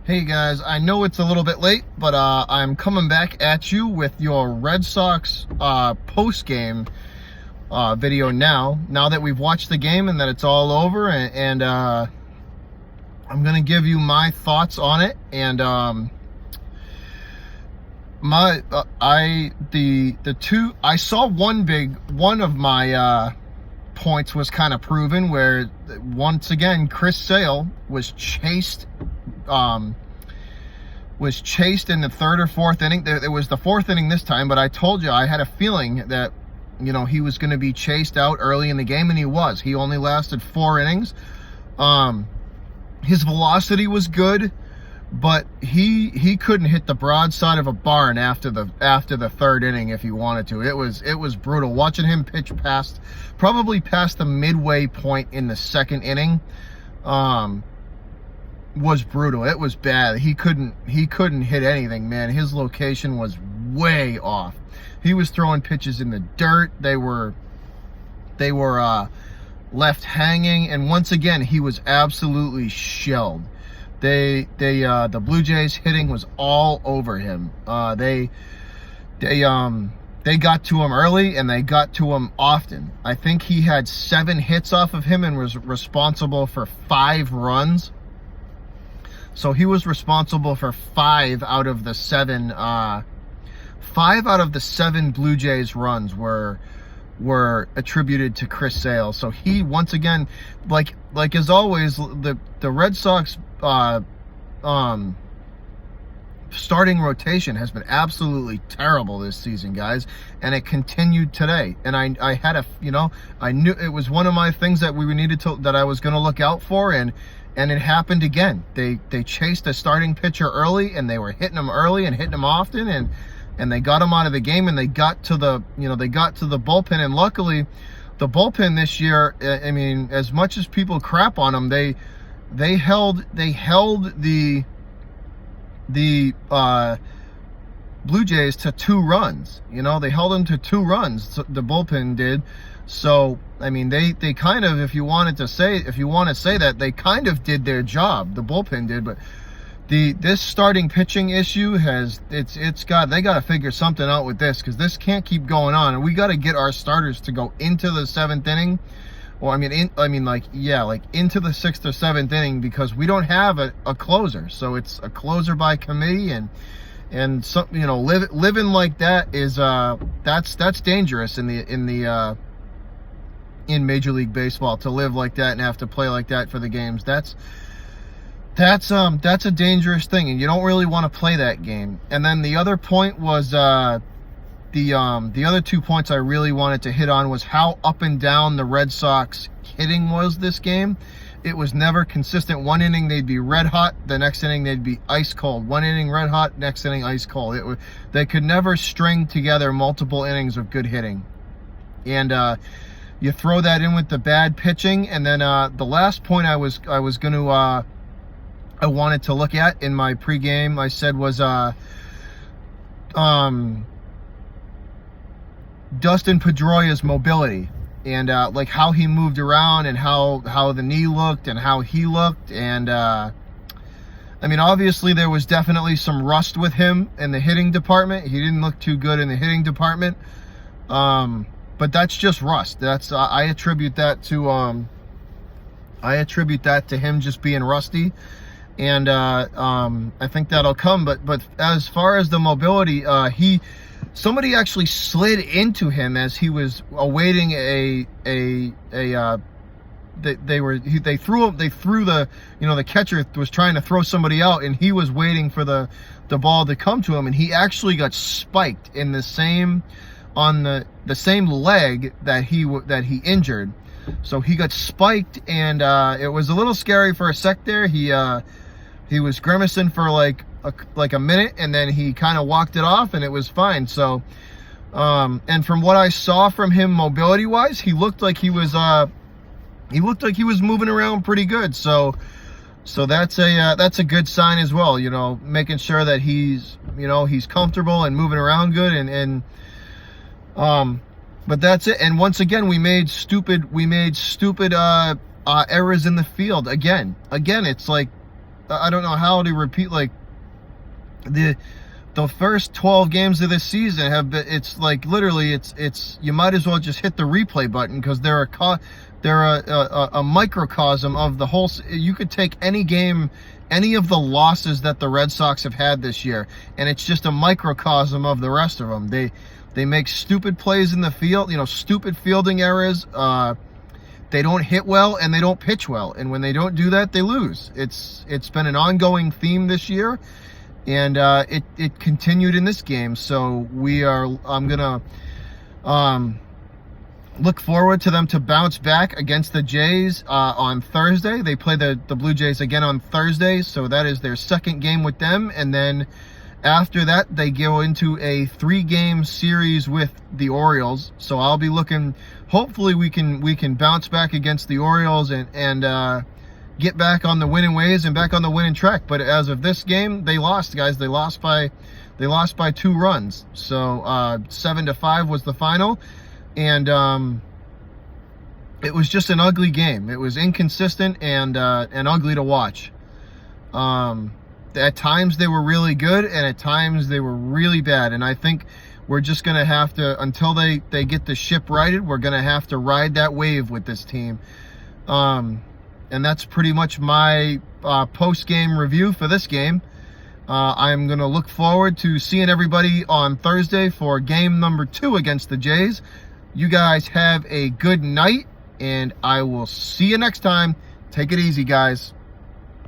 Hey guys, I know it's a little bit late, but I'm coming back at you with your Red Sox post-game video now that we've watched the game and that it's all over, and I'm gonna give you my thoughts on it. And I saw one of my points was kind of proven, where once again Chris Sale was chased in the third or fourth inning. It was the fourth inning this time, but I told you I had a feeling that, you know, he was going to be chased out early in the game, and he was. He only lasted 4 innings. His velocity was good, but he couldn't hit the broadside of a barn after the third inning if he wanted to. It was brutal watching him pitch probably past the midway point in the second inning. Was brutal. It was bad. He couldn't hit anything, man. His location was way off. He was throwing pitches in the dirt. They were left hanging, and once again he was absolutely shelled. The Blue Jays hitting was all over him. They got to him early, and they got to him often. I think he had 7 hits off of him and was responsible for 5 runs. So he was responsible for 5 out of the 7. 5 out of the 7 Blue Jays runs were attributed to Chris Sale. So he, once again, like as always, the Red Sox starting rotation has been absolutely terrible this season, guys, and it continued today. And I had I knew it was one of my things that that I was going to look out for, and it happened again. They chased a starting pitcher early, and they were hitting him early and hitting him often, and they got him out of the game, and they got to the bullpen. And luckily, the bullpen this year, I mean, as much as people crap on them, they held the Blue Jays to 2 runs. You know, they held them to 2 runs. The bullpen did. So I mean, they kind of, if you want to say that, they kind of did their job. The bullpen did, but this starting pitching issue they got to figure something out with this, because this can't keep going on, and we got to get our starters to go into the 7th inning. Or into the 6th or 7th inning, because we don't have a closer. So it's a closer by committee, and some, living like that is that's dangerous in Major League Baseball, to live like that and have to play like that for the games. That's a dangerous thing, and you don't really want to play that game. And then the other point was the other 2 points I really wanted to hit on was how up and down the Red Sox hitting was this game. It was never consistent. One inning they'd be red hot, the next inning they'd be ice cold. One inning red hot, next inning ice cold. They could never string together multiple innings of good hitting. And you throw that in with the bad pitching, and then the last point I wanted to look at in my pregame, I said, was Dustin Pedroia's mobility, and like how he moved around, and how the knee looked, and how he looked. And I mean, obviously there was definitely some rust with him in the hitting department. He didn't look too good in the hitting department, but that's just rust. I attribute that to him just being rusty. And I think that'll come. But as far as the mobility, somebody actually slid into him as he was awaiting they threw the catcher was trying to throw somebody out, and he was waiting for the ball to come to him, and he actually got spiked in the same leg that he injured. So he got spiked, and it was a little scary for a sec there. He was grimacing for like a minute, and then he kind of walked it off, and it was fine. So, and from what I saw from him mobility-wise, he looked like he was moving around pretty good. So that's a good sign as well. You know, making sure that he's comfortable and moving around good, and but that's it. And once again, we made stupid errors in the field. Again, it's like, I don't know how to repeat, like, the first 12 games of this season have been, it's like literally it's you might as well just hit the replay button, because they're a microcosm of the whole. You could take any game, any of the losses that the Red Sox have had this year, and it's just a microcosm of the rest of them. They make stupid plays in the field, stupid fielding errors. They don't hit well and they don't pitch well, and when they don't do that, they lose. It's been an ongoing theme this year, and it continued in this game. So I'm gonna look forward to them to bounce back against the Jays on Thursday. They play the Blue Jays again on Thursday, so that is their second game with them. And then after that, they go into a 3-game series with the Orioles. So I'll be looking. Hopefully, we can bounce back against the Orioles and get back on the winning ways and back on the winning track. But as of this game, they lost, guys. They lost by 2 runs. So 7-5 was the final. And it was just an ugly game. It was inconsistent and ugly to watch. At times they were really good, and at times they were really bad. And I think we're just going to have to, until they get the ship righted, we're going to have to ride that wave with this team. And that's pretty much my post-game review for this game. I'm going to look forward to seeing everybody on Thursday for game number 2 against the Jays. You guys have a good night, and I will see you next time. Take it easy, guys.